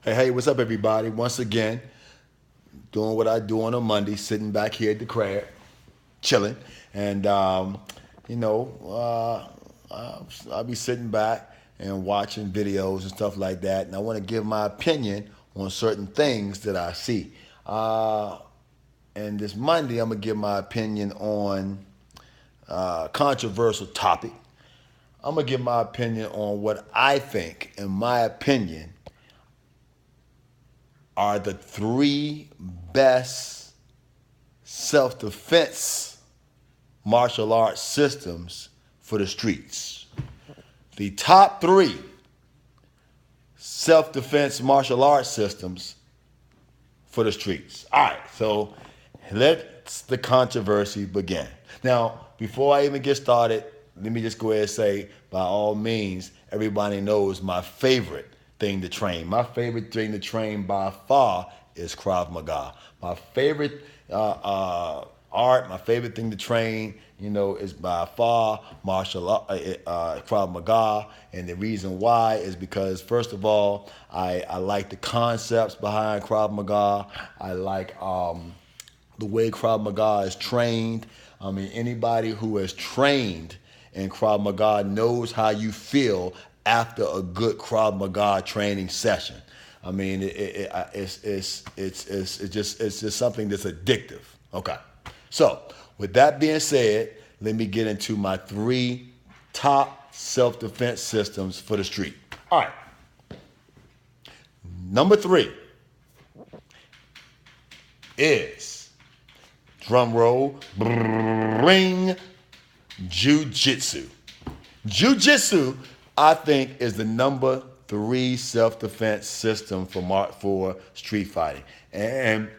Hey, what's up, everybody? Once again, doing what I do on a Monday, sitting back here at the crib, chilling. And, you know, I'll be sitting back and watching videos and stuff like that. And I want to give my opinion on certain things that I see. And this Monday, I'm going to give my opinion on a controversial topic. I'm going to give my opinion on what I think, in my opinion, are the three best self-defense martial arts systems for the streets. The top three self-defense martial arts systems for the streets. All right, so let the controversy begin. Now, before I even get started, let me just go ahead and say, by all means, everybody knows my favorite thing to train. My favorite thing to train by far is Krav Maga. My favorite art, my favorite thing to train, is by far Krav Maga. And the reason why is because, first of all, I like the concepts behind Krav Maga. I like the way Krav Maga is trained. I mean, anybody who has trained in Krav Maga knows how you feel after a good Krav Maga training session. I mean, it's just something that's addictive. Okay. So, with that being said, let me get into my three top self-defense systems for the street. All right. Number three is, drum roll, ring, Jiu-jitsu. Jiu-jitsu, I think, is the number three self-defense system for street fighting. And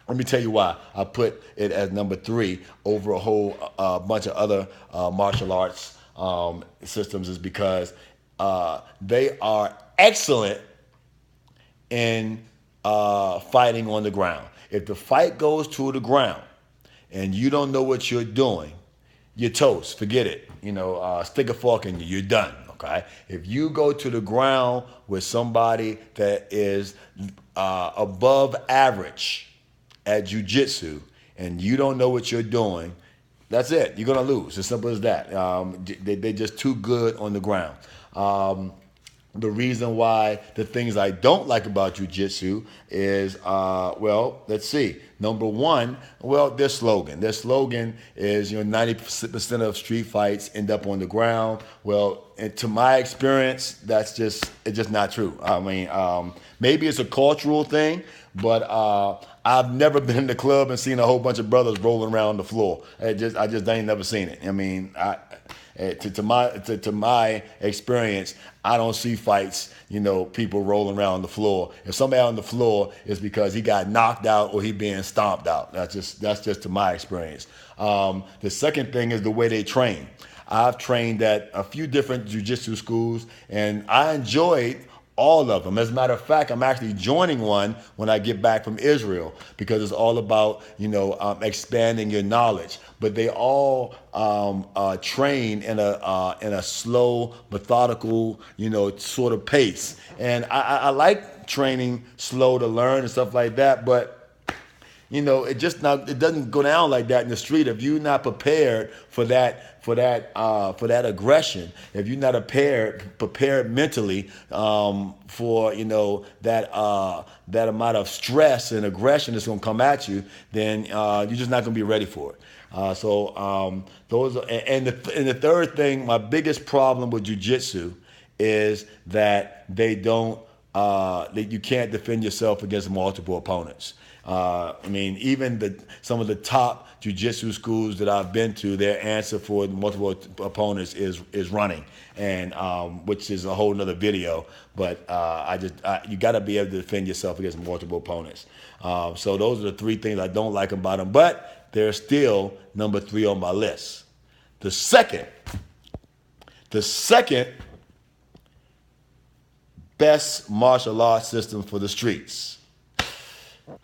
let me tell you why I put it as number three over a whole bunch of other martial arts systems is because they are excellent in fighting on the ground. If the fight goes to the ground and you don't know what you're doing, you're toast. Forget it. Stick a fork in you. You're done. Okay. If you go to the ground with somebody that is above average at jiu-jitsu and you don't know what you're doing, that's it. You're gonna lose. As simple as that. They're just too good on the ground. The reason why the things I don't like about jiu-jitsu is, let's see. Number one, their slogan. Their slogan is, 90% of street fights end up on the ground. Well, and to my experience, it's just not true. I mean, maybe it's a cultural thing, but I've never been in the club and seen a whole bunch of brothers rolling around the floor. I just ain't never seen it. I mean, to my experience, I don't see fights, people rolling around the floor. If somebody on the floor, it's because he got knocked out or he being stomped out. That's just to my experience. The second thing is the way they train. I've trained at a few different jiu-jitsu schools, and I enjoyed all of them. As a matter of fact, I'm actually joining one when I get back from Israel because it's all about, expanding your knowledge. But they all train in a slow, methodical, sort of pace. And I like training slow to learn and stuff like that, but it doesn't go down like that in the street if you're not prepared for that aggression. If you're not prepared mentally for that amount of stress and aggression that's going to come at you, then you're just not going to be ready for it. Those are, and the third thing, my biggest problem with jiu-jitsu is that that you can't defend yourself against multiple opponents. Even some of the top jiu-jitsu schools that I've been to, their answer for multiple opponents is running, and which is a whole nother video. But you got to be able to defend yourself against multiple opponents. So those are the three things I don't like about them, but they're still number three on my list. The second best martial arts system for the streets,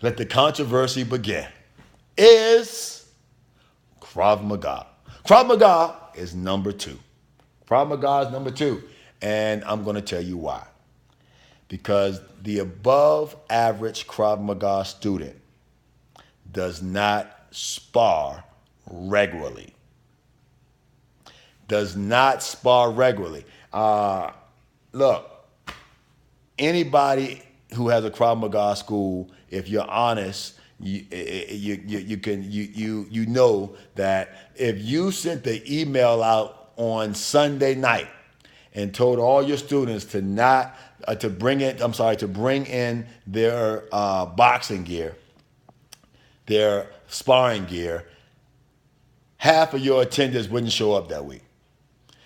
let the controversy begin, is Krav Maga. Krav Maga is number two. Krav Maga is number two. And I'm going to tell you why. Because the above average Krav Maga student does not spar regularly. Does not spar regularly. Look, anybody who has a Krav Maga school, if you're honest, you know that if you sent the email out on Sunday night and told all your students to not to bring in their boxing gear, their sparring gear, half of your attendants wouldn't show up that week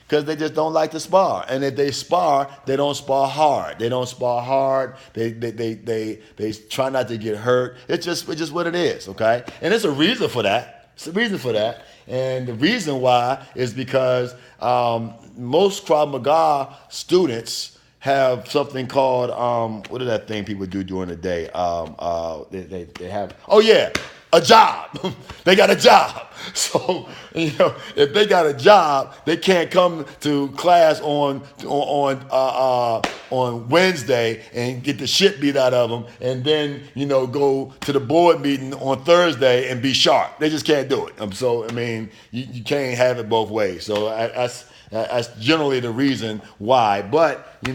because they just don't like to spar. And if they spar, they don't spar hard. They don't spar hard. They try not to get hurt. It's just what it is, okay? And it's a reason for that. It's a reason for that. And the reason why is because most Krav Maga students have something called, what is that thing people do during the day? They have, a job. They got a job. So, if they got a job, they can't come to class on Wednesday and get the shit beat out of them, and then go to the board meeting on Thursday and be sharp. They just can't do it. So you can't have it both ways. So that's generally the reason why. But they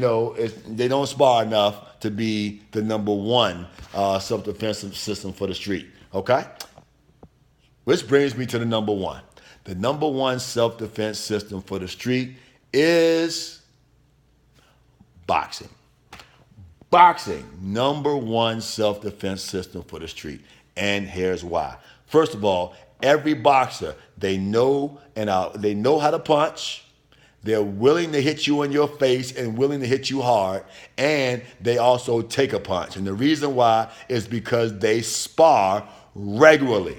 don't spar enough to be the number one self-defense system for the street. Okay? Which brings me to the number one. The number one self-defense system for the street is boxing. Boxing, number one self-defense system for the street. And here's why. First of all, every boxer, they know how to punch. They're willing to hit you in your face and willing to hit you hard. And they also take a punch. And the reason why is because they spar regularly.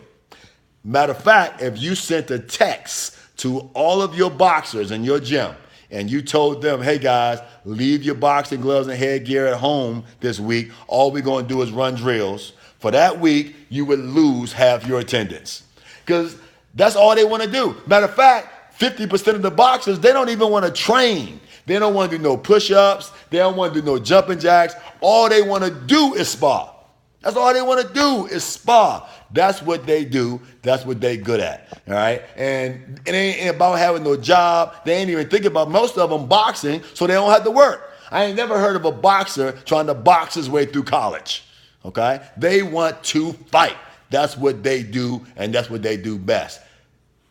Matter of fact, if you sent a text to all of your boxers in your gym and you told them, hey guys, leave your boxing gloves and headgear at home this week, all we're going to do is run drills, for that week, you would lose half your attendance. Because that's all they want to do. Matter of fact, 50% of the boxers, they don't even want to train. They don't want to do no push-ups. They don't want to do no jumping jacks. All they want to do is spar. That's all they want to do is spar. That's what they do. That's what they good at. All right? And it ain't about having no job. They ain't even thinking about, most of them boxing, so they don't have to work. I ain't never heard of a boxer trying to box his way through college. Okay? They want to fight. That's what they do, and that's what they do best.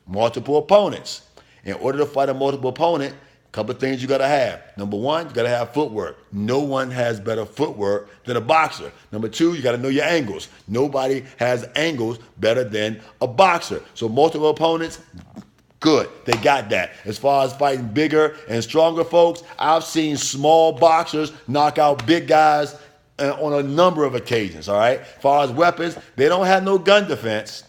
Multiple opponents. In order to fight a multiple opponent, couple of things you got to have. Number one, you got to have footwork. No one has better footwork than a boxer. Number two, you got to know your angles. Nobody has angles better than a boxer. So multiple opponents, good. They got that. As far as fighting bigger and stronger folks, I've seen small boxers knock out big guys on a number of occasions, all right? As far as weapons, they don't have no gun defense.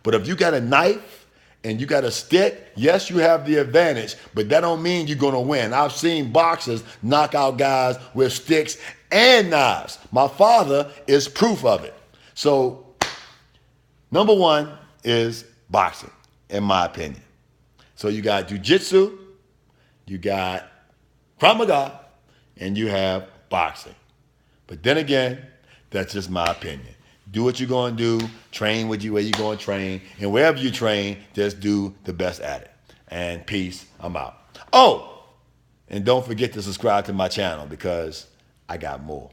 But if you got a knife, and you got a stick, yes, you have the advantage, but that don't mean you're gonna win. I've seen boxers knock out guys with sticks and knives. My father is proof of it. So, number one is boxing, in my opinion. So you got jiu-jitsu, you got Krav Maga, and you have boxing. But then again, that's just my opinion. Do what you're going to do, train where you're going to train, and wherever you train, just do the best at it. And peace, I'm out. Oh, and don't forget to subscribe to my channel because I got more.